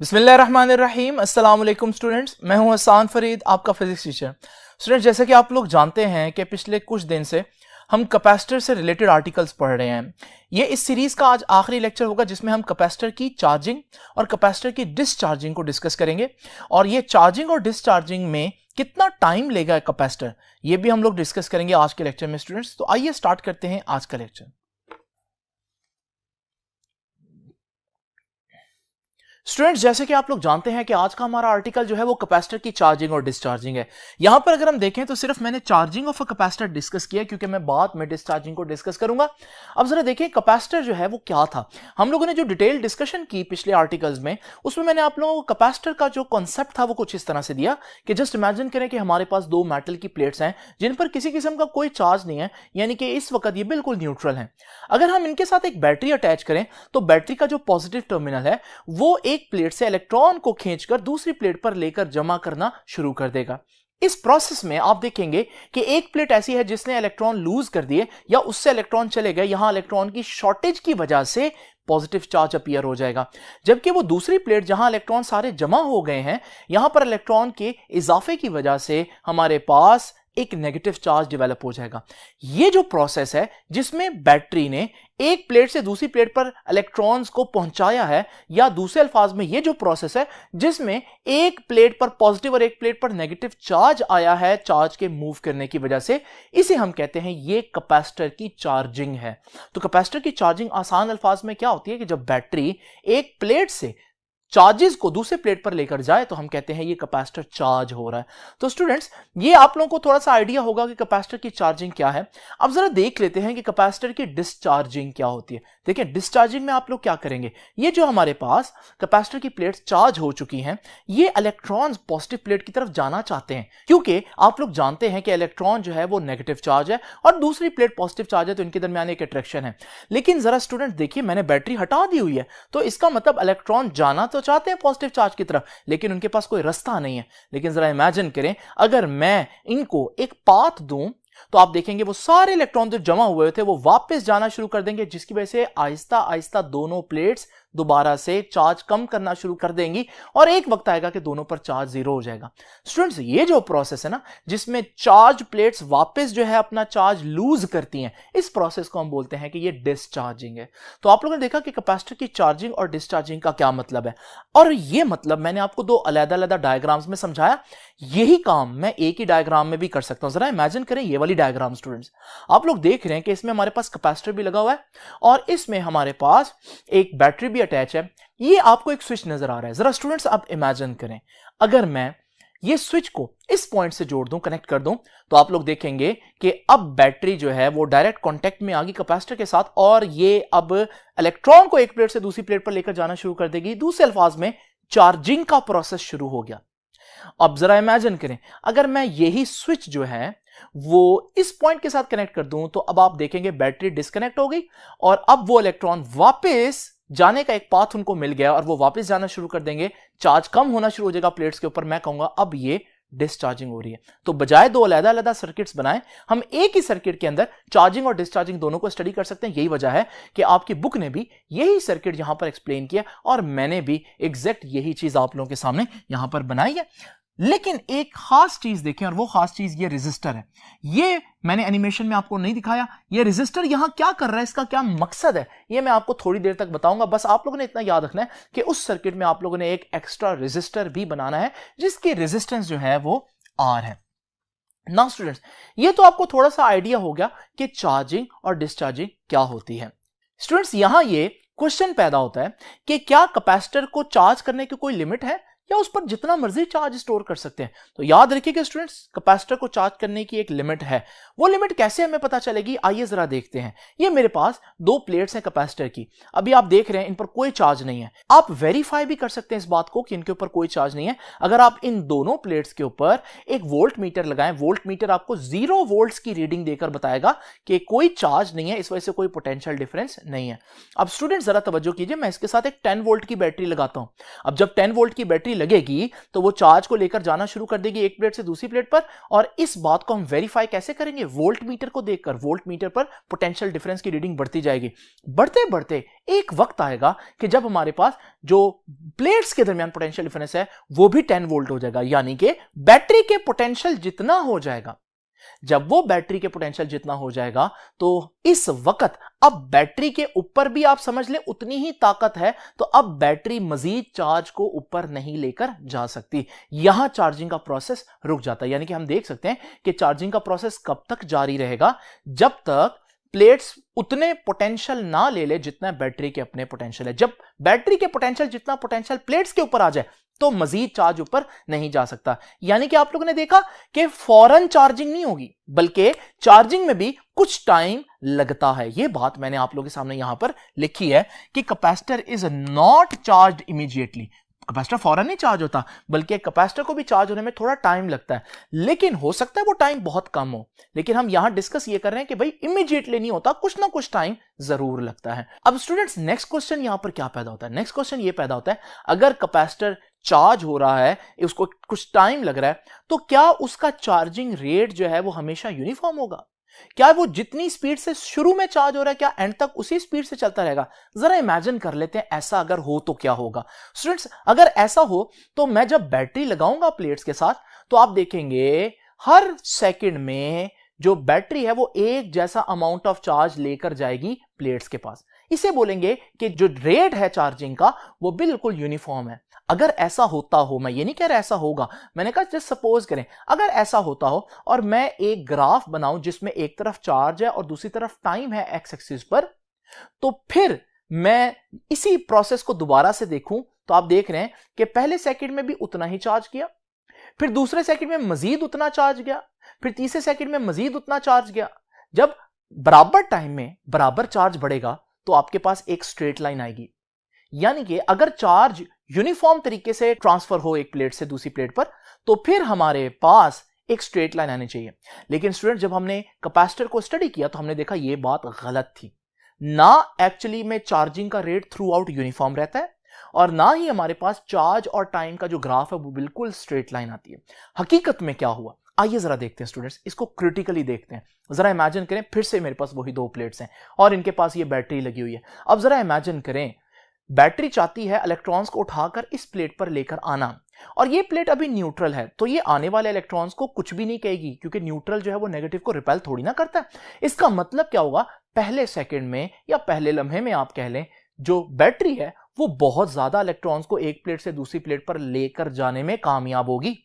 बिस्मिल्लाहिर्रहमानिर्रहीम। अस्सलाम वालेकुम स्टूडेंट्स, मैं हूं हसन फरीद, आपका फिजिक्स टीचर। स्टूडेंट्स, जैसे कि आप लोग जानते हैं कि पिछले कुछ दिन से हम कैपेसिटर से रिलेटेड आर्टिकल्स पढ़ रहे हैं। ये इस सीरीज का आज आखिरी लेक्चर होगा जिसमें हम कैपेसिटर की चार्जिंग और कैपेसिटर की डिस्चार्जिंग को डिस्कस करेंगे। और ये चार्जिंग और डिस्चार्जिंग में कितना टाइम लेगा कैपेसिटर, ये भी हम लोग डिस्कस करेंगे आज के लेक्चर में। स्टूडेंट्स, तो आइए स्टार्ट करते हैं आज का लेक्चर। स्टूडेंट्स, जैसे कि आप लोग जानते हैं कि आज का हमारा आर्टिकल जो है वो कैपेसिटर की चार्जिंग और डिस्चार्जिंग है। यहां पर अगर हम देखें तो सिर्फ मैंने charging of a capacitor discuss किया क्योंकि मैं बाद में डिस्चार्जिंग को डिस्कस करूंगा। अब जरा देखें कैपेसिटर जो है वो क्या था। हम लोगों ने जो डिटेल डिस्कशन की पिछले आर्टिकल्स में, उसमें मैंने आप लोगों को कैपेसिटर का जो कॉन्सेप्ट था वो कुछ इस तरह से दिया कि जस्ट इमेजिन करें कि हमारे पास दो मेटल की प्लेट्स हैं जिन पर किसी किस्म का कोई चार्ज नहीं है, यानी कि इस वक्त ये बिल्कुल न्यूट्रल है। अगर हम इनके साथ एक बैटरी अटैच करें तो बैटरी का जो पॉजिटिव टर्मिनल है वो एक प्लेट से इलेक्ट्रॉन को खींचकर दूसरी प्लेट पर लेकर जमा करना शुरू कर देगा। इस प्रोसेस में आप देखेंगे कि एक प्लेट ऐसी है जिसने इलेक्ट्रॉन लूज कर दिए या उससे इलेक्ट्रॉन चले गए, यहां इलेक्ट्रॉन की शॉर्टेज की वजह से पॉजिटिव चार्ज अपीयर हो जाएगा। जबकि वो दूसरी प्लेट जहां इलेक्ट्रॉन सारे जमा हो गए हैं, यहां पर इलेक्ट्रॉन के इजाफे की वजह से हमारे पास एक नेगेटिव चार्ज डेवलप हो जाएगा। ये जो प्रोसेस है जिसमें बैटरी ने एक प्लेट से दूसरी प्लेट पर इलेक्ट्रॉन्स को पहुंचाया है, या दूसरे अल्फाज में ये जो प्रोसेस है जिसमें एक प्लेट पर पॉजिटिव और एक प्लेट पर नेगेटिव चार्ज आया है चार्ज के मूव करने की वजह से, इसे हम कहते हैं ये कैपेसिटर की चार्जिंग है। तो कैपेसिटर की चार्जिंग आसान अल्फाज में क्या होती है कि जब बैटरी एक प्लेट से चार्जेस को दूसरे प्लेट पर लेकर जाए तो हम कहते हैं ये कैपेसिटर चार्ज हो रहा है। तो स्टूडेंट्स, ये आप लोगों को थोड़ा सा आइडिया होगा कि कैपेसिटर की चार्जिंग क्या है। अब जरा देख लेते हैं कि कैपेसिटर की डिस्चार्जिंग क्या होती है। देखिए, डिस्चार्जिंग में आप लोग क्या करेंगे, ये जो हमारे पास कैपेसिटर की प्लेट चार्ज हो चुकी हैं, ये इलेक्ट्रॉन्स पॉजिटिव प्लेट की तरफ जाना चाहते हैं, क्योंकि आप लोग जानते हैं कि इलेक्ट्रॉन जो है वो नेगेटिव चार्ज है और दूसरी प्लेट पॉजिटिव चार्ज है, तो इनके दरमियान एक अट्रैक्शन है। लेकिन जरा स्टूडेंट देखिए, मैंने बैटरी हटा दी हुई है, तो इसका मतलब इलेक्ट्रॉन जाना तो चाहते हैं पॉजिटिव चार्ज की तरफ, लेकिन उनके पास कोई रास्ता नहीं है। लेकिन जरा इमेजिन करें, अगर मैं इनको एक पाथ दूं तो आप देखेंगे वो सारे इलेक्ट्रॉन जो जमा हुए थे वो वापस जाना शुरू कर देंगे, जिसकी वजह से आहिस्ता आहिस्ता दोनों प्लेट्स दोबारा से चार्ज कम करना शुरू कर देंगी और एक वक्त आएगा कि दोनों पर चार्ज जीरो हो जाएगा। स्टूडेंट्स, ये जो प्रोसेस है ना जिसमें चार्ज प्लेट्स वापस जो है अपना चार्ज लूज करती हैं, इस प्रोसेस को हम बोलते हैं कि ये डिस्चार्जिंग है। तो आप लोगों ने देखा कि कैपेसिटर की चार्जिंग और डिस्चार्जिंग का क्या मतलब है, और ये मतलब मैंने आपको दो अलग-अलग डायग्राम्स में समझाया। यही काम मैं एक ही डायग्राम में भी कर सकता हूं। जरा इमेजिन करें ये वाली डायग्राम। स्टूडेंट्स, आप लोग देख रहे हैं कि इसमें हमारे पास कैपेसिटर भी लगा हुआ है और इसमें हमारे पास एक बैटरी भी अटैच है। ये आपको एक स्विच नजर आ रहा है। जरा स्टूडेंट्स आप इमेजिन करें, अगर मैं ये स्विच को इस पॉइंट से जोड़ दूं, कनेक्ट कर दूं, तो आप लोग देखेंगे कि अब बैटरी जो है वो डायरेक्ट कांटेक्ट में आ गई कैपेसिटर के साथ और ये अब इलेक्ट्रॉन को एक प्लेट से दूसरी प्लेट पर लेकर जाना शुरू कर देगी। दूसरे अल्फाज में चार्जिंग का प्रोसेस शुरू हो गया। अब जरा इमेजिन करें, अगर मैं यही स्विच जो है वो इस पॉइंट के साथ कनेक्ट कर दूं, तो अब आप देखेंगे बैटरी डिस्कनेक्ट हो गई और अब वो इलेक्ट्रॉन वापस जाने का एक पाथ उनको मिल गया और वो वापस जाना शुरू कर देंगे, चार्ज कम होना शुरू हो जाएगा प्लेट्स के ऊपर। मैं कहूंगा अब ये डिस्चार्जिंग हो रही है। तो बजाय दो अलग-अलग सर्किट्स बनाएं, हम एक ही सर्किट के अंदर चार्जिंग और डिस्चार्जिंग दोनों को स्टडी कर सकते हैं। यही वजह है कि आपकी बुक ने भी यही सर्किट यहां पर एक्सप्लेन किया और मैंने भी एग्जैक्ट यही चीज आप लोगों के सामने यहां पर बनाई है। लेकिन एक खास चीज देखें, और वो खास चीज ये रेजिस्टर है। ये मैंने एनिमेशन में आपको नहीं दिखाया। ये रेजिस्टर यहां क्या कर रहा है, इसका क्या मकसद है, ये मैं आपको थोड़ी देर तक बताऊंगा। बस आप लोगों ने इतना याद रखना है कि उस सर्किट में आप लोगों ने एक एक्स्ट्रा रेजिस्टर भी बनाना है जिसकी रेजिस्टेंस जो है वो आर है। नाउ स्टूडेंट्स, ये तो आपको थोड़ा सा आइडिया हो गया कि चार्जिंग और डिस्चार्जिंग क्या होती है। स्टूडेंट्स, यहां ये क्वेश्चन पैदा होता है कि क्या कैपेसिटर को चार्ज करने की कोई लिमिट है या उस पर जितना मर्जी चार्ज स्टोर कर सकते हैं। तो याद रखिएगा स्टूडेंट्स, कैपेसिटर को चार्ज करने की एक लिमिट है। वो लिमिट कैसे हमें पता चलेगी, आइए जरा देखते हैं। ये मेरे पास दो प्लेट्स हैं कैपेसिटर की, अभी आप देख रहे हैं इन पर कोई चार्ज नहीं है। आप वेरीफाई भी कर सकते हैं इस बात को कि इनके ऊपर कोई चार्ज नहीं है। अगर आप इन दोनों प्लेट्स के ऊपर एक वोल्ट मीटर लगाएं, वोल्ट मीटर आपको 0 वोल्ट्स की रीडिंग देकर बताएगा कि कोई चार्ज नहीं है, इस वजह से कोई पोटेंशियल डिफरेंस नहीं है। अब स्टूडेंट जरा तवज्जो कीजिए, मैं इसके साथ एक 10 वोल्ट की बैटरी लगाता हूं। अब जब 10 वोल्ट की बैटरी लगेगी तो वो चार्ज को लेकर जाना शुरू कर देगी एक प्लेट से दूसरी प्लेट पर, और इस बात को हम वेरीफाई कैसे करेंगे, वोल्ट मीटर को देखकर। वोल्ट मीटर पर पोटेंशियल डिफरेंस की रीडिंग बढ़ती जाएगी। बढ़ते बढ़ते एक वक्त आएगा कि जब हमारे पास जो प्लेट्स के दरमियान पोटेंशियल डिफरेंस है वो भी 10 वोल्ट हो जाएगा, यानी कि बैटरी के पोटेंशियल जितना हो जाएगा, जब वो बैटरी के पोटेंशियल जितना हो जाएगा तो इस वक्त अब बैटरी के ऊपर भी आप समझ लें उतनी ही ताकत है, तो अब बैटरी मजीद चार्ज को ऊपर नहीं लेकर जा सकती, यहां चार्जिंग का प्रोसेस रुक जाता है। यानी कि हम देख सकते हैं कि चार्जिंग का प्रोसेस कब तक जारी रहेगा, जब तक प्लेट्स उतने पोटेंशियल ना ले ले जितना बैटरी के अपने पोटेंशियल है। जब बैटरी के पोटेंशियल जितना पोटेंशियल प्लेट्स के ऊपर आ जाए तो मजीद चार्ज ऊपर नहीं जा सकता। यानी कि आप लोगों ने देखा कि फौरन चार्जिंग नहीं होगी, बल्कि चार्जिंग में भी कुछ टाइम लगता है। यह बात मैंने आप लोगों के सामने यहां पर लिखी है कि capacitor is not charged immediately. Capacitor फौरन नहीं चार्ज होता, बल्कि कैपेसिटर को भी चार्ज होने में थोड़ा टाइम लगता है, लेकिन हो सकता है वो टाइम बहुत कम हो। लेकिन हम यहां डिस्कस ये कर रहे हैं कि भाई इमीडिएटली नहीं होता, कुछ ना कुछ टाइम जरूर लगता है। अब स्टूडेंट्स नेक्स्ट क्वेश्चन यहां पर क्या पैदा होता है? नेक्स्ट क्वेश्चन ये पैदा होता है, अगर कैपेसिटर चार्ज हो रहा है, उसको कुछ टाइम लग रहा है, तो क्या उसका चार्जिंग रेट जो है वो हमेशा यूनिफॉर्म होगा? क्या वो जितनी स्पीड से शुरू में चार्ज हो रहा है क्या एंड तक उसी स्पीड से चलता रहेगा? जरा इमेजिन कर लेते हैं ऐसा अगर हो तो क्या होगा। स्टूडेंट्स अगर ऐसा हो तो मैं जब बैटरी लगाऊंगा प्लेट्स के साथ तो आप देखेंगे हर सेकंड में जो बैटरी है वो एक जैसा अमाउंट ऑफ चार्ज लेकर जाएगी प्लेट्स के पास। इसे बोलेंगे कि जो रेट है चार्जिंग का वो बिल्कुल यूनिफॉर्म है। अगर ऐसा होता हो, मैं ये नहीं कह रहा ऐसा होगा, मैंने कहा जस्ट सपोज करें अगर ऐसा होता हो और मैं एक ग्राफ बनाऊं जिसमें एक तरफ चार्ज है और दूसरी तरफ टाइम है एक्स एक्सिस पर, तो फिर मैं इसी प्रोसेस को दोबारा से देखूं तो आप देख रहे हैं कि पहले सेकंड में भी उतना ही चार्ज किया, फिर दूसरे सेकंड में मजीद उतना चार्ज गया, फिर तीसरे सेकंड में मजीद उतना चार्ज गया। जब बराबर टाइम में बराबर चार्ज बढ़ेगा तो आपके पास एक स्ट्रेट लाइन आएगी। यानी कि अगर चार्ज यूनिफॉर्म तरीके से ट्रांसफर हो एक प्लेट से दूसरी प्लेट पर तो फिर हमारे पास एक स्ट्रेट लाइन आनी चाहिए। लेकिन स्टूडेंट जब हमने कैपेसिटर को स्टडी किया तो हमने देखा यह बात गलत थी। ना एक्चुअली में चार्जिंग का रेट थ्रू आउट यूनिफॉर्म रहता है और ना ही हमारे पास चार्ज और टाइम का जो ग्राफ है वो बिल्कुल स्ट्रेट लाइन आती है। हकीकत में क्या हुआ आइए जरा देखते हैं स्टूडेंट्स, इसको क्रिटिकली देखते हैं। जरा इमेजिन करें फिर से मेरे पास वही दो प्लेट्स हैं और इनके पास ये बैटरी लगी हुई है। अब जरा इमेजिन करें बैटरी चाहती है इलेक्ट्रॉन्स को उठाकर इस प्लेट पर लेकर आना और ये प्लेट अभी न्यूट्रल है, तो ये आने वाले इलेक्ट्रॉन्स को कुछ भी नहीं कहेगी क्योंकि न्यूट्रल जो है वो नेगेटिव को रिपेल थोड़ी ना करता है। इसका मतलब क्या होगा, पहले सेकंड में या पहले लम्हे में आप कह लें जो बैटरी है वो बहुत ज्यादा इलेक्ट्रॉन्स को एक प्लेट से दूसरी प्लेट पर लेकर जाने में कामयाब होगी।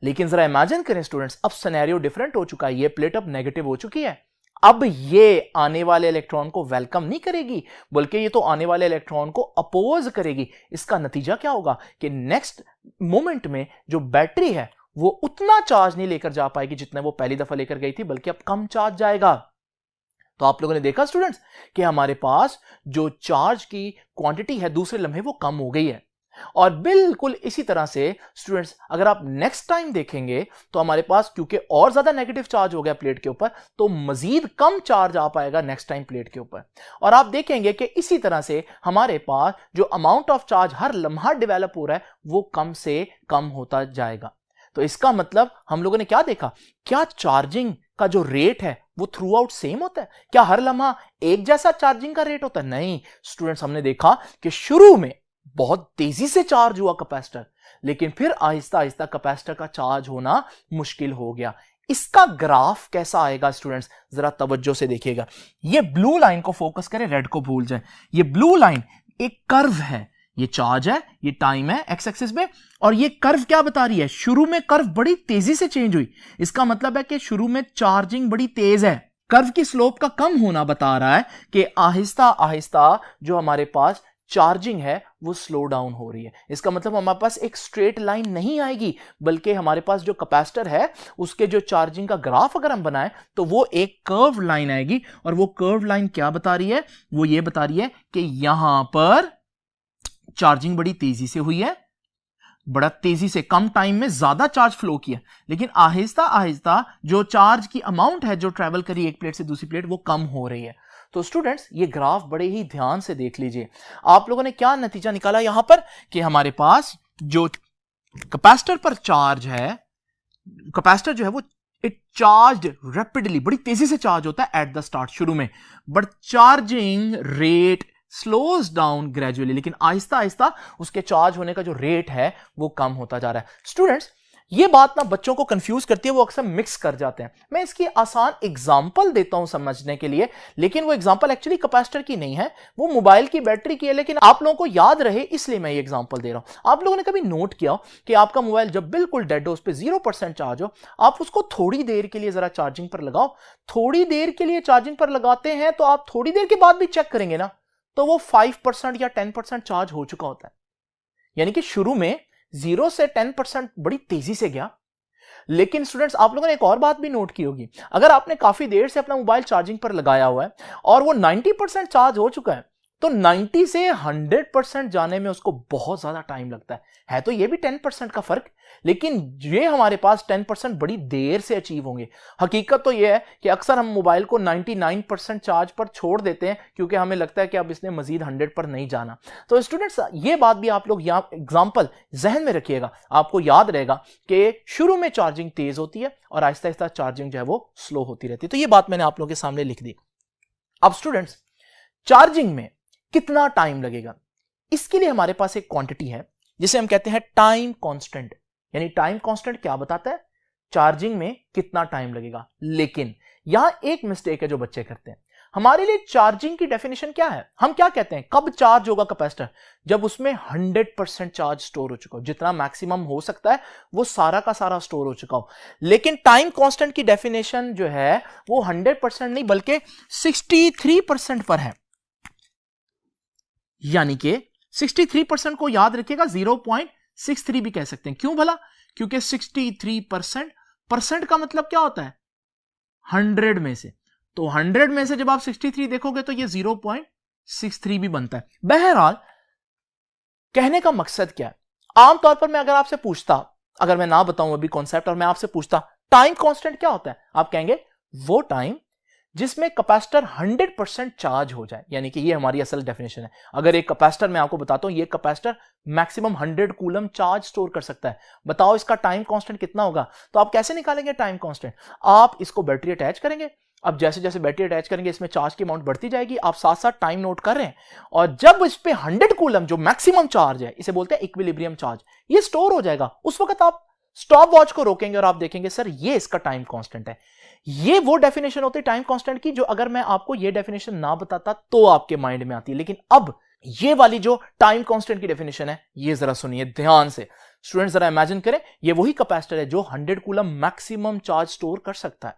लेकिन जरा इमेजिन करें स्टूडेंट्स, अब सिनेरियो डिफरेंट हो चुका है। ये प्लेट अब नेगेटिव हो चुकी है। अब ये आने वाले इलेक्ट्रॉन को वेलकम नहीं करेगी बल्कि ये तो आने वाले इलेक्ट्रॉन को अपोज करेगी। इसका नतीजा क्या होगा कि नेक्स्ट मोमेंट में जो बैटरी है वो उतना चार्ज नहीं लेकर जा पाएगी जितना वो पहली दफा लेकर गई थी, बल्कि अब कम चार्ज जाएगा। तो आप लोगों ने देखा स्टूडेंट्स कि हमारे पास जो चार्ज की क्वांटिटी है दूसरे लम्हे वो कम हो गई है। और बिल्कुल इसी तरह से स्टूडेंट्स अगर आप नेक्स्ट टाइम देखेंगे तो हमारे पास क्योंकि और ज्यादा नेगेटिव चार्ज हो गया प्लेट के ऊपर तो मजीद कम चार्ज आ पाएगा नेक्स्ट टाइम प्लेट के ऊपर। और आप देखेंगे कि इसी तरह से हमारे पास जो अमाउंट ऑफ चार्ज हर लम्हा डेवलप हो रहा है वो कम से कम होता जाएगा। तो इसका मतलब हम लोगों ने क्या देखा, क्या चार्जिंग का जो रेट है वो थ्रू आउट सेम होता है? क्या हर लम्हा एक जैसा चार्जिंग का रेट होता है? नहीं स्टूडेंट्स, हमने देखा कि शुरू में बहुत तेजी से चार्ज हुआ कैपेसिटर, लेकिन फिर आहिस्ता आहिस्ता कैपेसिटर का चार्ज होना मुश्किल हो गया। इसका ग्राफ कैसा आएगा स्टूडेंट्स, जरा तवज्जो से देखिएगा। ये ब्लू लाइन को फोकस करें, रेड को भूल जाए। ये ब्लू लाइन एक कर्व है, ये चार्ज है, ये टाइम है एक्स एक्सिस में, और ये कर्व क्या बता रही है, शुरू में कर्व बड़ी तेजी से चेंज हुई। इसका मतलब है कि शुरू में चार्जिंग बड़ी तेज है। कर्व की स्लोप का कम होना बता रहा है कि आहिस्ता आहिस्ता जो हमारे पास चार्जिंग है वो स्लो डाउन हो रही है। इसका मतलब हमारे पास एक स्ट्रेट लाइन नहीं आएगी, बल्कि हमारे पास जो कैपेसिटर है उसके जो चार्जिंग का ग्राफ अगर हम बनाएं तो वो एक कर्व लाइन आएगी। और वो कर्व लाइन क्या बता रही है, वो ये बता रही है कि यहां पर चार्जिंग बड़ी तेजी से हुई है, बड़ा तेजी से कम टाइम में ज्यादा चार्ज फ्लो किया, लेकिन आहिस्ता आहिस्ता जो चार्ज की अमाउंट है जो ट्रेवल करी एक प्लेट से दूसरी प्लेट वो कम हो रही है। तो स्टूडेंट्स ये ग्राफ बड़े ही ध्यान से देख लीजिए। आप लोगों ने क्या नतीजा निकाला यहां पर कि हमारे पास जो कैपेसिटर पर चार्ज है, कैपेसिटर जो है वो इट चार्ज्ड रैपिडली, बड़ी तेजी से चार्ज होता है एट द स्टार्ट शुरू में, but charging rate slows down gradually, लेकिन आहिस्ता आहिस्ता उसके चार्ज होने का जो रेट है वो कम होता जा रहा है। स्टूडेंट्स, ये बात ना बच्चों को कंफ्यूज करती है, वो अक्सर मिक्स कर जाते हैं। मैं इसकी आसान एग्जांपल देता हूं समझने के लिए, लेकिन वो एग्जांपल एक्चुअली कैपेसिटर की नहीं है, वो मोबाइल की बैटरी की है, लेकिन आप लोगों को याद रहे इसलिए मैं ये एग्जांपल दे रहा हूं। आप लोगों ने कभी नोट किया हो कि आपका मोबाइल जब बिल्कुल डेड हो, उस पर 0% चार्ज हो, आप उसको थोड़ी देर के लिए जरा चार्जिंग पर लगाओ। थोड़ी देर के लिए चार्जिंग पर लगाते हैं तो आप थोड़ी देर के बाद भी चेक करेंगे ना, तो वो 5% या 10% चार्ज हो चुका होता है। यानी कि शुरू में 0 से 10% बड़ी तेजी से गया। लेकिन स्टूडेंट्स, आप लोगों ने एक और बात भी नोट की होगी, अगर आपने काफी देर से अपना मोबाइल चार्जिंग पर लगाया हुआ है और वो 90% चार्ज हो चुका है, तो 90 से 100% जाने में उसको बहुत ज्यादा टाइम लगता है तो ये भी 10% का फर्क, लेकिन ये हमारे पास 10% बड़ी देर से अचीव होंगे। हकीकत तो ये है कि अक्सर हम मोबाइल को 99% चार्ज पर छोड़ देते हैं क्योंकि हमें लगता है कि अब इसने मजीद 100 पर नहीं जाना। तो स्टूडेंट्स, ये बात भी आप लोग यहाँ एग्जाम्पल जहन में रखिएगा, आपको याद रहेगा कि शुरू में चार्जिंग तेज होती है और आहिस्ता आहिस्ता चार्जिंग जो है वो स्लो होती रहती है। तो ये बात मैंने आप लोगों के सामने लिख दी। अब स्टूडेंट्स, चार्जिंग में कितना टाइम लगेगा, इसके लिए हमारे पास एक क्वांटिटी है जिसे हम कहते हैं टाइम कांस्टेंट। यानी टाइम कांस्टेंट क्या बताता है, चार्जिंग में कितना टाइम लगेगा। लेकिन यहां एक मिस्टेक है जो बच्चे करते हैं। हमारे लिए चार्जिंग की डेफिनेशन क्या है, हम क्या कहते हैं, कब चार्ज होगा कैपेसिटर, जब उसमें 100% चार्ज स्टोर हो चुका हो, जितना मैक्सिमम हो सकता है वो सारा का सारा स्टोर हो चुका हो। लेकिन टाइम कांस्टेंट की डेफिनेशन जो है वो 100% नहीं बल्कि 63% पर है। यानी कि 63% को याद रखिएगा, 0.63 भी कह सकते हैं। क्यों भला, क्योंकि 63% परसेंट का मतलब क्या होता है, 100 में से, तो 100 में से जब आप 63 देखोगे तो ये 0.63 भी बनता है। बहरहाल कहने का मकसद क्या है, आमतौर पर मैं अगर आपसे पूछता, अगर मैं ना बताऊं अभी कॉन्सेप्ट और मैं आपसे पूछता टाइम कांस्टेंट क्या होता है, आप कहेंगे वो टाइम जिसमें कैपेसिटर 100% चार्ज हो जाए। यानी कि ये हमारी असल डेफिनेशन है। अगर एक कैपेसिटर, मैं आपको बताता हूं, ये capacitor maximum 100 coulomb charge store कर सकता है, बताओ इसका टाइम कांस्टेंट कितना होगा। तो आप कैसे निकालेंगे टाइम कांस्टेंट, आप इसको बैटरी अटैच करेंगे। अब जैसे जैसे बैटरी अटैच करेंगे इसमें चार्ज की अमाउंट बढ़ती जाएगी, आप साथ साथ टाइम नोट कर रहे हैं, और जब इस पे 100 कूलम जो मैक्सिमम चार्ज है, इसे बोलते हैं इक्विलिब्रियम चार्ज, ये स्टोर हो जाएगा, उस वक्त आप स्टॉप वॉच को रोकेंगे और आप देखेंगे सर ये इसका टाइम कांस्टेंट है। ये वो डेफिनेशन होती है टाइम कांस्टेंट की जो अगर मैं आपको ये डेफिनेशन ना बताता तो आपके माइंड में आती है। लेकिन अब ये वाली जो टाइम कांस्टेंट की डेफिनेशन है, ये जरा सुनिए ध्यान से स्टूडेंट, जरा इमेजिन करें, ये वही कैपेसिटर है जो 100 कूलम मैक्सिमम चार्ज स्टोर कर सकता है,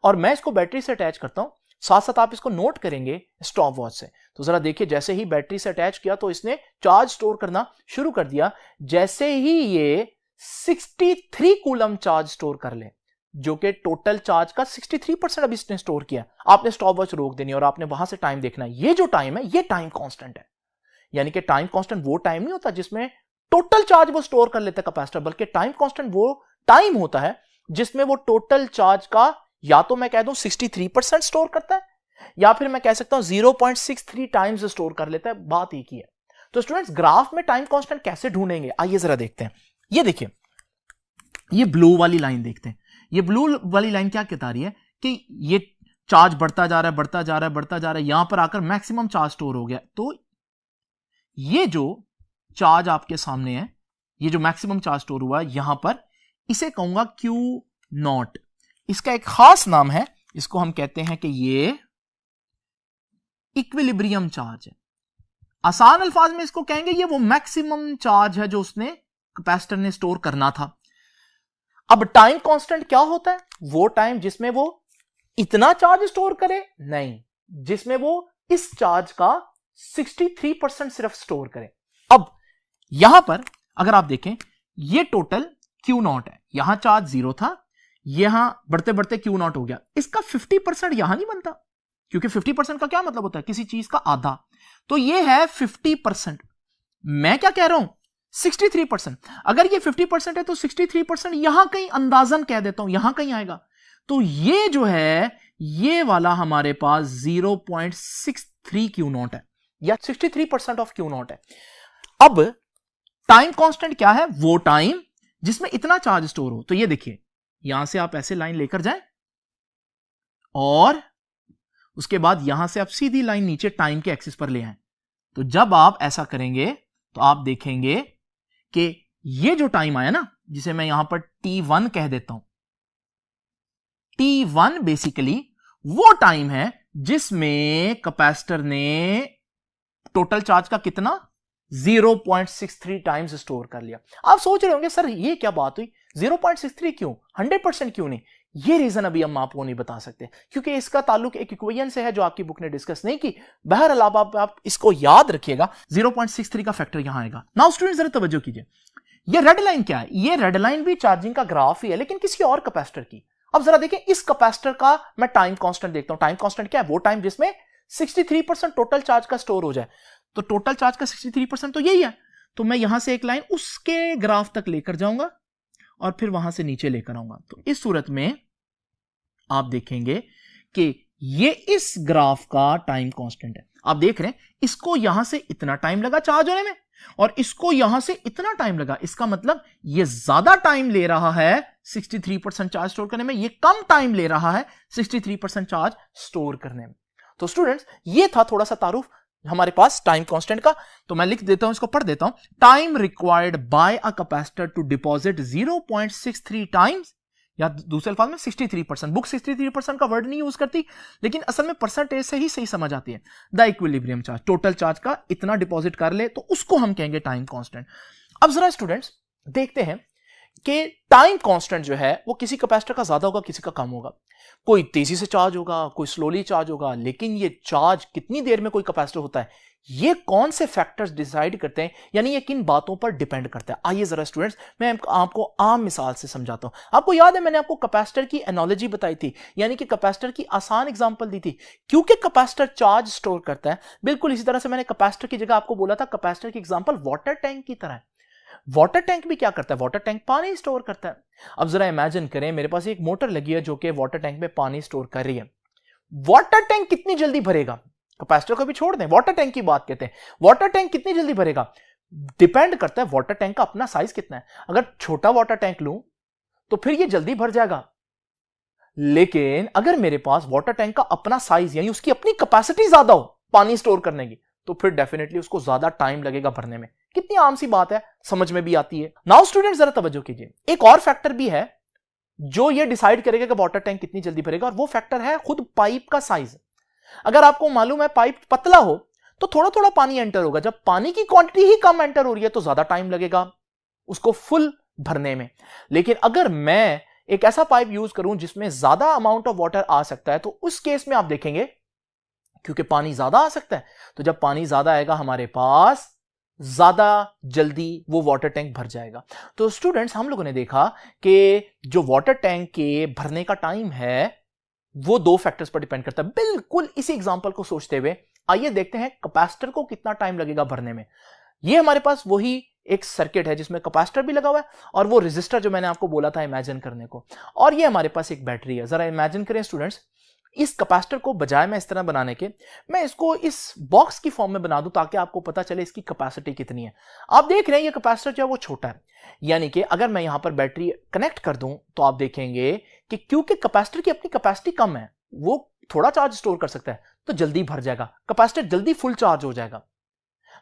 और मैं इसको बैटरी से अटैच करता हूं, साथ साथ आप इसको नोट करेंगे स्टॉप वॉच से। तो जरा देखिए, जैसे ही बैटरी से अटैच किया तो इसने चार्ज स्टोर करना शुरू कर दिया। जैसे ही ये 63 कूलम चार्ज स्टोर कर ले, जो कि टोटल चार्ज का 63% अभी इसने स्टोर किया, आपने स्टॉप वॉच रोक देनी और आपने वहां से टाइम देखना है। ये जो टाइम है ये टाइम कांस्टेंट है। यानी कि टाइम कांस्टेंट वो टाइम नहीं होता जिसमें टोटल चार्ज वो स्टोर कर लेता है कैपेसिटर, बल्कि टाइम कांस्टेंट वो टाइम होता है जिसमें वो टोटल चार्ज का या तो मैं कह दूं 63% स्टोर करता है, या फिर मैं कह सकता हूं 0.63 टाइम्स स्टोर कर लेता है। बात एक ही है। तो स्टूडेंट्स, ग्राफ में टाइम कांस्टेंट कैसे ढूंढेंगे, आइए जरा देखते हैं। ये देखिए, ये ब्लू वाली लाइन देखते हैं। ये ब्लू वाली लाइन क्या बता रही है कि ये चार्ज बढ़ता जा रहा है, बढ़ता जा रहा है, बढ़ता जा रहा है, यहां पर आकर मैक्सिमम चार्ज स्टोर हो गया। तो ये जो चार्ज आपके सामने है, ये जो मैक्सिमम चार्ज स्टोर हुआ यहां पर, इसे कहूंगा Q0। इसका एक खास नाम है, इसको हम कहते हैं कि ये इक्विलिब्रियम चार्ज है। आसान अल्फाज में इसको कहेंगे ये वो मैक्सिमम चार्ज है जो उसने कैपेसिटर ने स्टोर करना था। अब टाइम कांस्टेंट क्या होता है, वो टाइम जिसमें वो इतना चार्ज स्टोर करे, नहीं, जिसमें वो इस चार्ज का 63% सिर्फ स्टोर करे। अब यहां पर अगर आप देखें, ये टोटल Q0 है, यहां चार्ज 0 था, यहां बढ़ते बढ़ते Q0 हो गया, इसका 50% यहां नहीं बनता, क्योंकि 50% का क्या मतलब होता है, किसी चीज का आधा। तो ये है 50%। मैं क्या कह रहा हूं, 63%। अगर ये 50% है तो 63% यहां कहीं अंदाजन कह देता हूं, यहां कहीं आएगा। तो ये जो है, ये वाला हमारे पास 0.63 Q0 है, या 63% ऑफ Q0 है। अब टाइम कांस्टेंट क्या है, वो टाइम जिसमें इतना चार्ज स्टोर हो। तो ये देखिए, यहां से आप ऐसे लाइन लेकर जाएं और उसके बाद यहां से आप सीधी लाइन नीचे टाइम के एक्सिस पर ले आए। तो जब आप ऐसा करेंगे तो आप देखेंगे कि ये जो टाइम आया ना, जिसे मैं यहां पर T1 कह देता हूं, T1 बेसिकली वो टाइम है जिसमें कैपेसिटर ने टोटल चार्ज का कितना 0.63 टाइम्स स्टोर कर लिया। आप सोच रहे होंगे सर ये क्या बात हुई, 0.63 क्यों, 100% क्यों नहीं? ये रीजन अभी हम आपको नहीं बता सकते, क्योंकि इसका ताल्लुक एक इक्वेशन से है जो आपकी बुक ने डिस्कस नहीं की। बहरहाल आप इसको याद रखिएगा, 0.63 का फैक्टर यहां आएगा। नाउ स्टूडेंट जरा तवज्जो कीजिए, ये रेड लाइन क्या है? ये रेड लाइन भी चार्जिंग का ग्राफ ही है, लेकिन किसी और कैपेसिटर की। अब जरा देखिए, इस कैपेसिटर का मैं टाइम कांस्टेंट देखता हूं। टाइम कांस्टेंट क्या है? वो टाइम जिसमें 63% टोटल चार्ज का स्टोर हो जाए। तो टोटल चार्ज का 63% तो यही है। तो मैं यहां से एक लाइन उसके ग्राफ तक लेकर जाऊंगा और फिर वहां से नीचे लेकर आऊंगा। तो इस सूरत में आप देखेंगे कि ये इस ग्राफ का टाइम कांस्टेंट है। आप देख रहे हैं, इसको यहां से इतना टाइम लगा चार्ज होने में और इसको यहां से इतना टाइम लगा। इसका मतलब ये ज्यादा टाइम ले रहा है 63% चार्ज स्टोर करने में, ये कम टाइम ले रहा है 63% चार्ज स्टोर करने में। तो स्टूडेंट्स, ये था थोड़ा सा तारुफ हमारे पास टाइम कांस्टेंट का। तो मैं लिख देता हूं, इसको पढ़ देता हूं। Time required by a capacitor to deposit 0.63 times, या दूसरे अल्फाज में 63%। बुक 63% का वर्ड नहीं यूज करती, लेकिन असल में परसेंटेज से ही सही समझ आती है। The equilibrium charge, total charge का इतना डिपॉजिट कर ले तो उसको हम कहेंगे टाइम कांस्टेंट। अब जरा स्टूडेंट्स देखते हैं कि टाइम कांस्टेंट जो है वो किसी कैपेसिटर का ज्यादा होगा, किसी का कम होगा। कोई तेजी से चार्ज होगा, कोई स्लोली चार्ज होगा, लेकिन ये चार्ज कितनी देर में कोई कैपेसिटर होता है, ये कौन से फैक्टर्स डिसाइड करते हैं, यानी ये किन बातों पर डिपेंड करता है। आइए जरा स्टूडेंट्स मैं आपको आम मिसाल से समझाता हूं। आपको याद है मैंने आपको कैपेसिटर की एनालॉजी बताई थी, यानी कि कैपेसिटर की आसान एग्जांपल दी थी। क्योंकि कैपेसिटर चार्ज स्टोर करता है, बिल्कुल इसी तरह से मैंने कैपेसिटर की जगह आपको बोला था कैपेसिटर की एग्जांपल वाटर टैंक की तरह है। वाटर टैंक भी क्या करता है? वाटर टैंक पानी स्टोर करता है। अब जरा इमेजिन करें, मेरे पास एक मोटर लगी है जो कि वाटर टैंक में पानी स्टोर कर रही है। वाटर टैंक कितनी जल्दी भरेगा? कैपेसिटर को भी छोड़ दें, वाटर टैंक की बात कहते हैं। वाटर टैंक कितनी जल्दी भरेगा डिपेंड करता है वाटर टैंक का अपना साइज कितना है। अगर छोटा वाटर टैंक लूं तो फिर ये जल्दी भर जाएगा, लेकिन अगर मेरे पास वाटर टैंक का अपना साइज यानी उसकी अपनी कैपेसिटी ज्यादा हो पानी स्टोर करने की, तो फिर डेफिनेटली उसको ज्यादा टाइम लगेगा भरने में। कितनी आम सी बात है, समझ में भी आती है। नाउ स्टूडेंट जरा तवज्जो कीजिए, एक और फैक्टर भी है जो ये डिसाइड करेगा कि वाटर टैंक कितनी जल्दी भरेगा, और वो फैक्टर है खुद पाइप का साइज। अगर आपको मालूम है पाइप पतला हो तो थोड़ा थोड़ा पानी एंटर होगा, जब पानी की क्वांटिटी ही कम एंटर हो रही है तो ज्यादा टाइम लगेगा उसको फुल भरने में। लेकिन अगर मैं एक ऐसा पाइप यूज करूं जिसमें ज्यादा अमाउंट ऑफ वाटर आ सकता है, तो उस केस में आप देखेंगे क्योंकि पानी ज्यादा आ सकता है, तो जब पानी ज्यादा आएगा हमारे पास ज्यादा जल्दी वो वाटर टैंक भर जाएगा। तो स्टूडेंट्स हम लोगों ने देखा कि जो वाटर टैंक के भरने का टाइम है वो दो फैक्टर्स पर डिपेंड करता है। बिल्कुल इसी एग्जांपल को सोचते हुए आइए देखते हैं कैपेसिटर को कितना टाइम लगेगा भरने में। ये हमारे पास वही एक सर्किट है जिसमें कैपेसिटर भी लगा हुआ है और वो रेजिस्टर जो मैंने आपको बोला था इमेजिन करने को, और ये हमारे पास एक बैटरी है। जरा इमेजिन करें स्टूडेंट्स, इस कैपेसिटर को बजाय मैं इस तरह बनाने के, मैं इसको इस बॉक्स की फॉर्म में बना दूं ताकि आपको पता चले इसकी कैपेसिटी कितनी है। आप देख रहे हैं ये कैपेसिटर जो है वो छोटा है, यानी कि अगर मैं यहां पर बैटरी कनेक्ट कर दूं तो आप देखेंगे कि क्योंकि कैपेसिटर की अपनी कैपेसिटी कम है, वो थोड़ा चार्ज स्टोर कर सकता है तो जल्दी भर जाएगा, कैपेसिटर जल्दी फुल चार्ज हो जाएगा।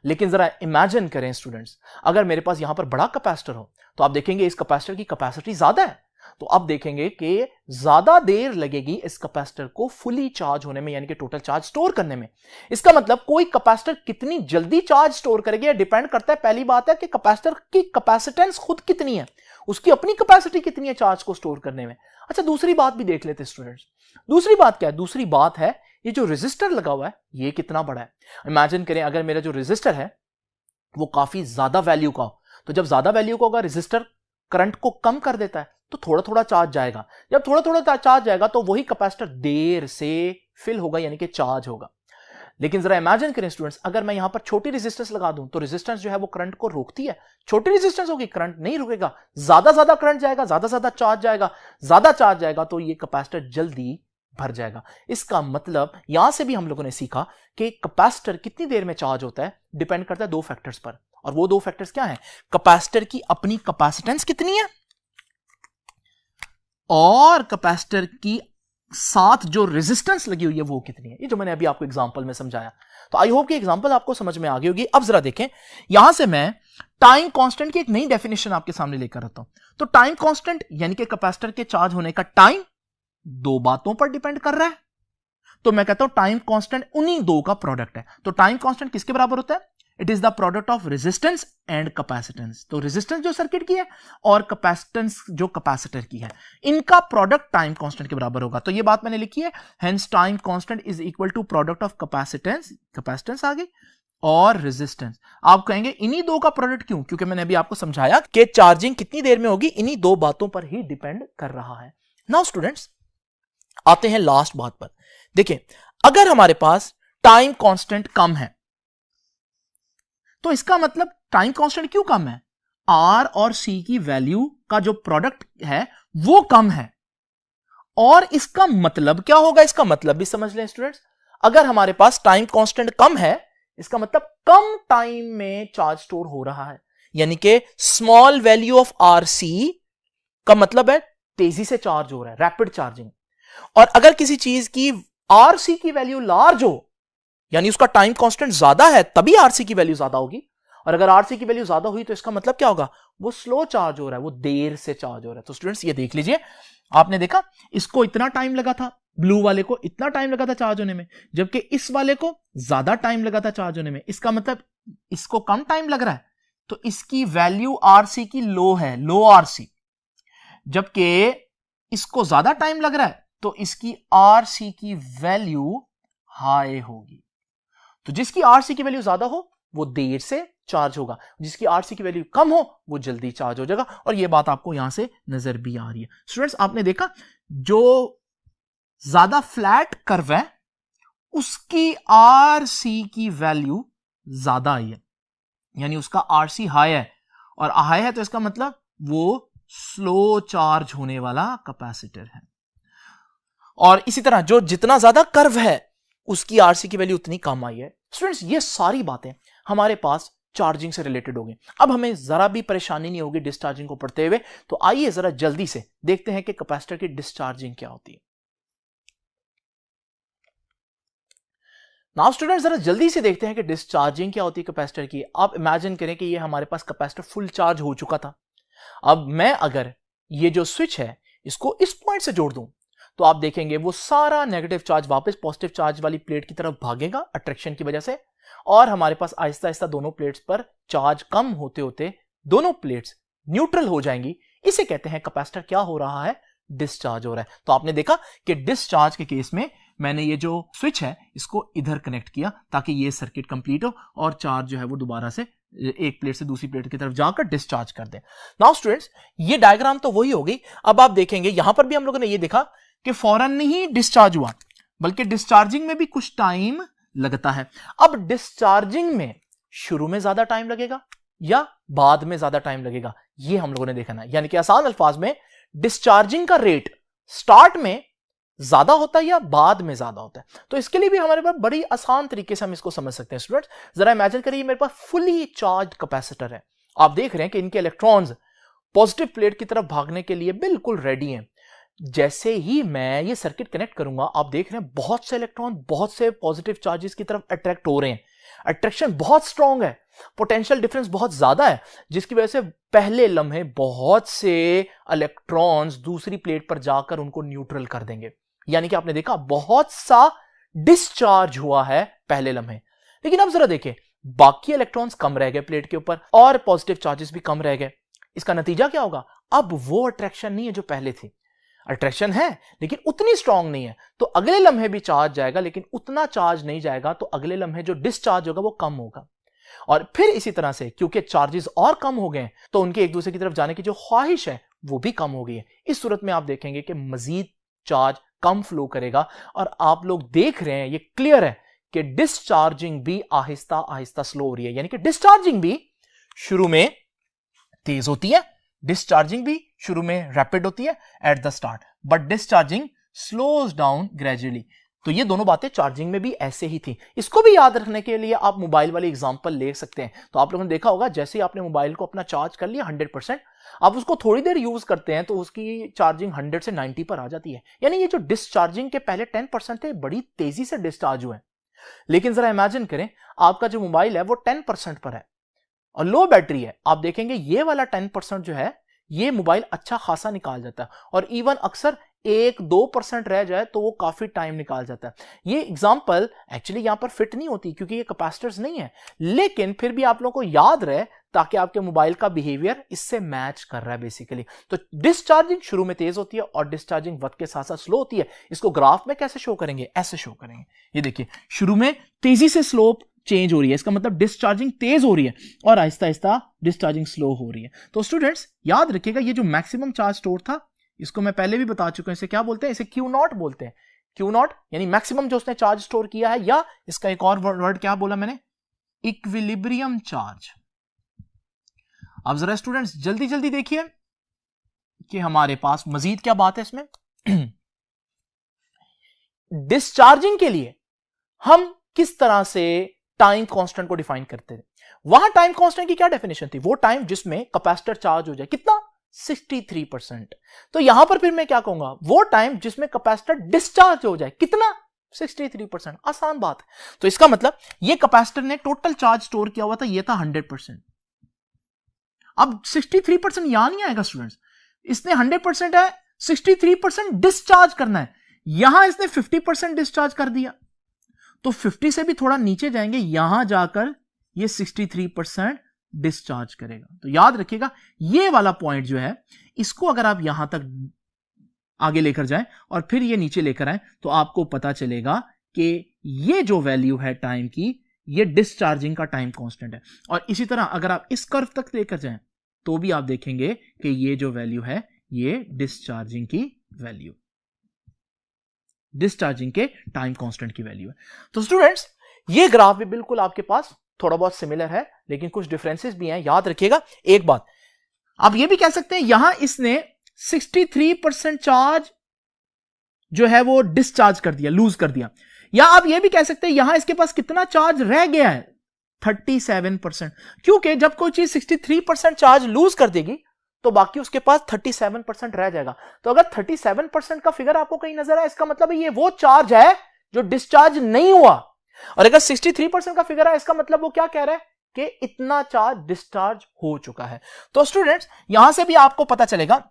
लेकिन जरा इमेजिन करें स्टूडेंट्स, अगर मेरे पास यहां पर बड़ा कैपेसिटर हो तो आप देखेंगे इस कैपेसिटर की कैपेसिटी ज्यादा है, तो अब देखेंगे कि ज्यादा देर लगेगी इस कैपेसिटर को फुली चार्ज होने में, यानी कि टोटल चार्ज स्टोर करने में। इसका मतलब कोई कैपेसिटर कितनी जल्दी चार्ज स्टोर करेगा डिपेंड करता है, पहली बात है कि कैपेसिटर की कैपेसिटेंस खुद कितनी है, उसकी अपनी कैपेसिटी कितनी है चार्ज को स्टोर करने में। अच्छा, दूसरी बात भी देख लेते हैं स्टूडेंट्स। दूसरी बात क्या है? दूसरी बात है ये जो रेजिस्टर लगा हुआ है ये कितना बड़ा है। इमेजिन करें अगर मेरा जो रेजिस्टर है वो काफी ज्यादा वैल्यू का हो, तो जब ज्यादा वैल्यू का होगा रेजिस्टर करंट को कम कर देता है, तो थोड़ा थोड़ा चार्ज जाएगा। जब थोड़ा थोड़ा चार्ज जाएगा तो वही कैपेसिटर देर से फिल होगा, यानी कि चार्ज होगा। लेकिन जरा इमेजिन करें स्टूडेंट्स, अगर मैं यहां पर छोटी रेजिस्टेंस लगा दूं तो रेजिस्टेंस जो है वो करंट को रोकती है। छोटी रेजिस्टेंस होगी, करंट नहीं रुकेगा, ज्यादा करंट जाएगा, ज्यादा चार्ज जाएगा, ज्यादा चार्ज जाएगा तो ये कैपेसिटर जल्दी भर जाएगा। इसका मतलब यहां से भी हम लोगों ने सीखा कि कैपेसिटर कितनी देर में चार्ज होता है डिपेंड करता है दो फैक्टर्स पर, और वो दो फैक्टर्स क्या हैं? कैपेसिटर की अपनी कैपेसिटेंस कितनी है और कैपेसिटर की साथ जो रेजिस्टेंस लगी हुई है वो कितनी है, ये जो मैंने अभी आपको एग्जांपल में समझाया। तो आई होप कि एग्जांपल आपको समझ में आ गई होगी। अब जरा देखें, यहां से मैं टाइम कांस्टेंट की एक नई डेफिनेशन आपके सामने लेकर आता हूं। तो टाइम कांस्टेंट यानी कि कैपेसिटर के चार्ज होने का टाइम दो बातों पर डिपेंड कर रहा है। तो मैं कहता हूं टाइम कांस्टेंट उन्हीं दो का प्रोडक्ट है। तो टाइम कांस्टेंट किसके बराबर होता है? It is the product of resistance and capacitance. तो रेजिस्टेंस जो सर्किट की है और कैपेसिटेंस जो कैपेसिटर की है, इनका प्रोडक्ट टाइम कांस्टेंट के बराबर होगा। तो ये बात मैंने लिखी है, hence time constant is equal to product of capacitance आ गई और रेजिस्टेंस। आप कहेंगे इन्हीं दो का प्रोडक्ट क्यों? क्योंकि मैंने अभी आपको समझाया कि चार्जिंग कितनी देर में होगी, इन्हीं दो बातों पर ही डिपेंड कर रहा है। नाउ स्टूडेंट्स, आते हैं लास्ट बात पर। देखिए, अगर हमारे पास टाइम कांस्टेंट कम है तो इसका मतलब टाइम कांस्टेंट क्यों कम है? आर और सी की वैल्यू का जो प्रोडक्ट है वो कम है। और इसका मतलब क्या होगा? इसका मतलब भी समझ लें स्टूडेंट्स। अगर हमारे पास टाइम कांस्टेंट कम है, इसका मतलब कम टाइम में चार्ज स्टोर हो रहा है, यानी कि small value of R C का मतलब है तेजी से चार्ज हो रहा है, रैपिड चार्जिंग। और अगर किसी चीज की आर सी की वैल्यू लार्ज हो, यानी उसका टाइम कांस्टेंट ज्यादा है, तभी आरसी की वैल्यू ज्यादा होगी। और अगर आरसी की वैल्यू ज्यादा हुई तो इसका मतलब क्या होगा? वो स्लो चार्ज हो रहा है, वो देर से चार्ज हो रहा है। तो स्टूडेंट्स ये देख लीजिए, आपने देखा इसको इतना टाइम लगा था, ब्लू वाले को इतना टाइम लगा था चार्ज होने में, जबकि इस वाले को ज्यादा टाइम लगा था चार्ज होने में। इसका मतलब इसको कम टाइम लग रहा है, तो इसकी वैल्यू आरसी की लो है, लो आरसी। जबकि इसको ज्यादा टाइम लग रहा है तो इसकी आरसी की वैल्यू हाई होगी। तो जिसकी आरसी की वैल्यू ज्यादा हो वो देर से चार्ज होगा, जिसकी आरसी की वैल्यू कम हो वो जल्दी चार्ज हो जाएगा। और ये बात आपको यहां से नजर भी आ रही है। स्टूडेंट्स, आपने देखा जो ज्यादा फ्लैट कर्व है उसकी आरसी की वैल्यू ज्यादा आई है, यानी उसका आरसी हाई है। और हाई है तो इसका मतलब वो स्लो चार्ज होने वाला कैपेसिटर है। और इसी तरह जो जितना ज्यादा कर्व है उसकी आरसी की वैल्यू उतनी कम आई है। स्टूडेंट्स, ये सारी बातें हमारे पास चार्जिंग से रिलेटेड होगी। अब हमें जरा भी परेशानी नहीं होगी डिस्चार्जिंग को पढ़ते हुए। तो आइए जरा जल्दी से देखते हैं कि कैपेसिटर की डिस्चार्जिंग क्या होती है। नाउ स्टूडेंट्स, जरा जल्दी से देखते हैं कि डिस्चार्जिंग क्या होती है कैपेसिटर की। आप इमेजिन करें कि ये हमारे पास कैपेसिटर फुल चार्ज हो चुका था। अब मैं अगर ये जो स्विच है इसको इस पॉइंट से जोड़ दूं तो आप देखेंगे वो सारा नेगेटिव चार्ज वापस पॉजिटिव चार्ज वाली प्लेट की तरफ भागेगा अट्रैक्शन की वजह से, और हमारे पास आहिस्ता आहिस्ता दोनों प्लेट्स पर चार्ज कम होते होते दोनों प्लेट्स न्यूट्रल हो जाएंगी। इसे कहते हैं कैपेसिटर क्या हो रहा है? डिस्चार्ज हो रहा है। तो आपने देखा कि डिस्चार्ज के केस में मैंने ये जो स्विच है इसको इधर कनेक्ट किया ताकि ये सर्किट कंप्लीट हो और चार्ज जो है वो दोबारा से एक प्लेट से दूसरी प्लेट की तरफ जाकर डिस्चार्ज कर दे। नाउ स्टूडेंट्स, ये डायग्राम तो वही होगी। अब आप देखेंगे यहां पर भी हम लोगों ने ये देखा कि फौरन नहीं डिस्चार्ज हुआ, बल्कि डिस्चार्जिंग में भी कुछ टाइम लगता है। अब डिस्चार्जिंग में शुरू में ज्यादा टाइम लगेगा या बाद में ज्यादा टाइम लगेगा, ये हम लोगों ने देखा ना। यानी कि आसान अल्फाज में डिस्चार्जिंग का रेट स्टार्ट में ज्यादा होता है या बाद में ज्यादा होता है। तो इसके लिए भी हमारे पास बड़ी आसान तरीके से हम इसको समझ सकते हैं। स्टूडेंट्स, जरा इमेजिन करिए मेरे पास फुली चार्ज कैपेसिटर है। आप देख रहे हैं कि इनके इलेक्ट्रॉन्स पॉजिटिव प्लेट की तरफ भागने के लिए बिल्कुल रेडी हैं। जैसे ही मैं ये सर्किट कनेक्ट करूंगा, आप देख रहे हैं बहुत से इलेक्ट्रॉन बहुत से पॉजिटिव चार्जेस की तरफ अट्रैक्ट हो रहे हैं। अट्रैक्शन बहुत स्ट्रांग है, पोटेंशियल डिफरेंस बहुत ज्यादा है, जिसकी वजह से पहले लम्हे बहुत से इलेक्ट्रॉन्स दूसरी प्लेट पर जाकर उनको न्यूट्रल कर देंगे। यानी कि आपने देखा बहुत सा डिस्चार्ज हुआ है पहले लम्हे। लेकिन अब जरा देखें, बाकी इलेक्ट्रॉन्स कम रह गए प्लेट के ऊपर और पॉजिटिव चार्जेस भी कम रह गए। इसका नतीजा क्या होगा? अब वो अट्रैक्शन नहीं है जो पहले थी। अट्रैक्शन है लेकिन उतनी स्ट्रांग नहीं है, तो अगले लम्हे भी चार्ज जाएगा लेकिन उतना चार्ज नहीं जाएगा, तो अगले लम्हे जो डिस्चार्ज होगा वो कम होगा। और फिर इसी तरह से क्योंकि चार्जेस और कम हो गए तो उनके एक दूसरे की तरफ जाने की जो ख्वाहिश है वो भी कम हो गई है। इस सूरत में आप देखेंगे कि मजीद चार्ज कम फ्लो करेगा। और आप लोग देख रहे हैं, ये क्लियर है कि डिस्चार्जिंग भी आहिस्ता आहिस्ता स्लो हो रही है। यानी कि डिस्चार्जिंग भी शुरू में तेज होती है, डिस्चार्जिंग भी शुरू में रैपिड होती है at the start, but discharging slows down gradually. तो ये दोनों बातें चार्जिंग में भी ऐसे ही थी। इसको भी याद रखने के लिए आप मोबाइल वाली एग्जांपल ले सकते हैं। तो आप लोगों ने देखा होगा, जैसे ही आपने मोबाइल को अपना चार्ज कर लिया 100%, आप उसको थोड़ी देर यूज करते हैं तो उसकी चार्जिंग 100 से 90 पर आ जाती है। यानी ये जो डिस्चार्जिंग के पहले 10% थे, बड़ी तेजी से डिस्चार्ज हुए। लेकिन जरा इमेजिन करें, आपका जो मोबाइल है वो 10% पर है और लो बैटरी है। आप देखेंगे ये वाला 10% जो है, ये मोबाइल अच्छा खासा निकाल जाता है, और इवन अक्सर 1-2% रह जाए तो वो काफी टाइम निकाल जाता है। ये एग्जांपल एक्चुअली यहां पर फिट नहीं होती क्योंकि ये कैपेसिटर्स नहीं है, लेकिन फिर भी आप लोगों को याद रहे ताकि आपके मोबाइल का बिहेवियर इससे मैच कर रहा है बेसिकली। तो डिस्चार्जिंग शुरू में तेज होती है और डिस्चार्जिंग वक्त के साथ साथ स्लो होती है। इसको ग्राफ में कैसे शो करेंगे? ऐसे शो करेंगे। ये देखिए, शुरू में तेजी से स्लोप चेंज हो रही है, इसका मतलब डिस्चार्जिंग तेज हो रही है, और आहिस्ता आहिस्ता डिस्चार्जिंग स्लो हो रही है। तो स्टूडेंट्स याद रखिएगा, ये जो मैक्सिमम चार्ज स्टोर था, इसको मैं पहले भी बता चुका हूं, इसे क्या बोलते हैं? इसे Q0 बोलते हैं। Q0 यानी मैक्सिमम जो उसने चार्ज स्टोर किया है, या इसका एक और वर्ड क्या बोला मैंने? Equilibrium charge. अब जरा स्टूडेंट्स जल्दी जल्दी देखिए कि हमारे पास मजीद क्या बात है इसमें। डिस्चार्जिंग के लिए हम किस तरह से टाइम कांस्टेंट को डिफाइन करते थे? वहां टाइम कांस्टेंट की क्या डेफिनेशन थी? वो टाइम जिसमें कैपेसिटर चार्ज हो जाए। कितना? 63%। तो यहां पर फिर मैं क्या कहूंगा? वो टाइम जिसमें कैपेसिटर डिस्चार्ज हो जाए। कितना? 63%। आसान बात है। तो इसका मतलब ये कैपेसिटर ने टोटल चार्ज स्टोर किया हुआ था, ये था 100%। अब 63% यहां नहीं आएगा स्टूडेंट्स, इसने 100% है, 63% डिस्चार्ज करना है। यहां इसने 50% डिस्चार्ज कर दिया, तो 50 से भी थोड़ा नीचे जाएंगे, यहां जाकर ये 63% डिस्चार्ज करेगा। तो याद रखिएगा, ये वाला पॉइंट जो है, इसको अगर आप यहां तक आगे लेकर जाएं और फिर ये नीचे लेकर आए, तो आपको पता चलेगा कि ये जो वैल्यू है टाइम की, ये डिस्चार्जिंग का टाइम कांस्टेंट है। और इसी तरह अगर आप इस कर्व तक लेकर जाएं, तो भी आप देखेंगे कि ये जो वैल्यू है, ये डिस्चार्जिंग की वैल्यू, डिस्चार्जिंग के टाइम कांस्टेंट की वैल्यू है। तो स्टूडेंट्स ये ग्राफ भी बिल्कुल आपके पास थोड़ा बहुत सिमिलर है, लेकिन कुछ डिफरेंसेस भी हैं। याद रखिएगा एक बात, आप ये भी कह सकते हैं यहां इसने 63% चार्ज जो है वो डिस्चार्ज कर दिया, लूज कर दिया। या आप ये भी कह सकते हैं यहां इसके पास कितना चार्ज रह गया है? 37%। क्योंकि जब कोई चीज 63% चार्ज लूज कर देगी तो बाकी उसके पास 37% रह जाएगा। तो अगर 37% का फिगर आपको कहीं नजर आए, इसका मतलब ये वो चार्ज है जो डिस्चार्ज नहीं हुआ। और अगर 63% का फिगर है, इसका मतलब वो क्या कह रहा है कि इतना चार्ज डिस्चार्ज हो चुका है। तो स्टूडेंट्स यहां से भी आपको पता चलेगा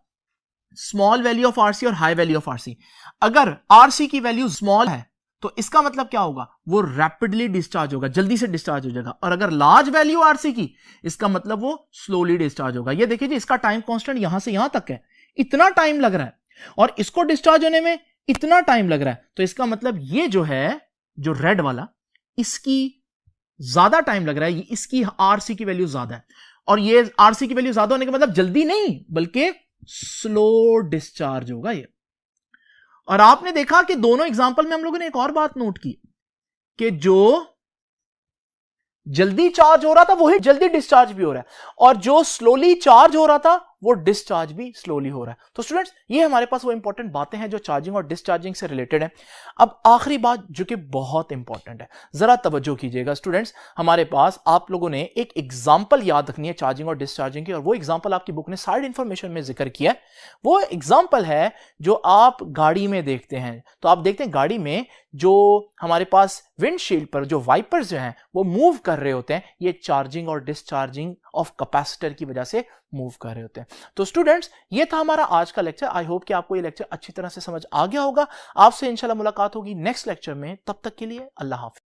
स्मॉल वैल्यू ऑफ आरसी और हाई वैल्यू ऑफ आरसी। अगर आरसी की वैल्यू स्मॉल है तो इसका मतलब क्या होगा? वो रैपिडली डिस्चार्ज होगा, जल्दी से डिस्चार्ज हो जाएगा। और अगर लार्ज वैल्यू आरसी की, इसका मतलब वो स्लोली डिस्चार्ज होगा। ये देखिए जी, इसका टाइम कांस्टेंट यहां से यहां तक है, इतना टाइम लग रहा है, और इसको डिस्चार्ज होने में इतना टाइम लग रहा है। तो इसका मतलब ये जो है, जो रेड वाला, इसकी ज्यादा टाइम लग रहा है, इसकी आरसी की वैल्यू ज्यादा है। और ये आरसी की वैल्यू ज्यादा होने का मतलब जल्दी नहीं, बल्कि स्लो डिस्चार्ज होगा ये। और आपने देखा कि दोनों एग्जांपल में हम लोगों ने एक और बात नोट की कि जो जल्दी चार्ज हो रहा था वही जल्दी डिस्चार्ज भी हो रहा है, और जो स्लोली चार्ज हो रहा था वो डिस्चार्ज भी स्लोली हो रहा है। तो स्टूडेंट्स ये हमारे पास वो इंपॉर्टेंट बातें हैं जो चार्जिंग और डिस्चार्जिंग से रिलेटेड है। अब आखिरी बात जो कि बहुत इंपॉर्टेंट है, जरा तवज्जो कीजिएगा स्टूडेंट्स। हमारे पास आप लोगों ने एक एग्जांपल याद रखनी है चार्जिंग और डिस्चार्जिंग की, और वो एग्जांपल आपकी बुक ने साइड इंफॉर्मेशन में जिक्र किया है। वो एग्जांपल है जो आप गाड़ी में देखते हैं। तो आप देखते हैं गाड़ी में जो हमारे पास विंडशील्ड पर जो वाइपर्स जो हैं वो मूव कर रहे होते हैं, ये चार्जिंग और डिस्चार्जिंग ऑफ कैपेसिटर की वजह से मूव कर रहे होते हैं। तो स्टूडेंट्स ये था हमारा आज का लेक्चर। आई होप कि आपको ये लेक्चर अच्छी तरह से समझ आ गया होगा। आपसे इंशाल्लाह मुलाकात होगी नेक्स्ट लेक्चर में। तब तक के लिए अल्लाह हाफिज।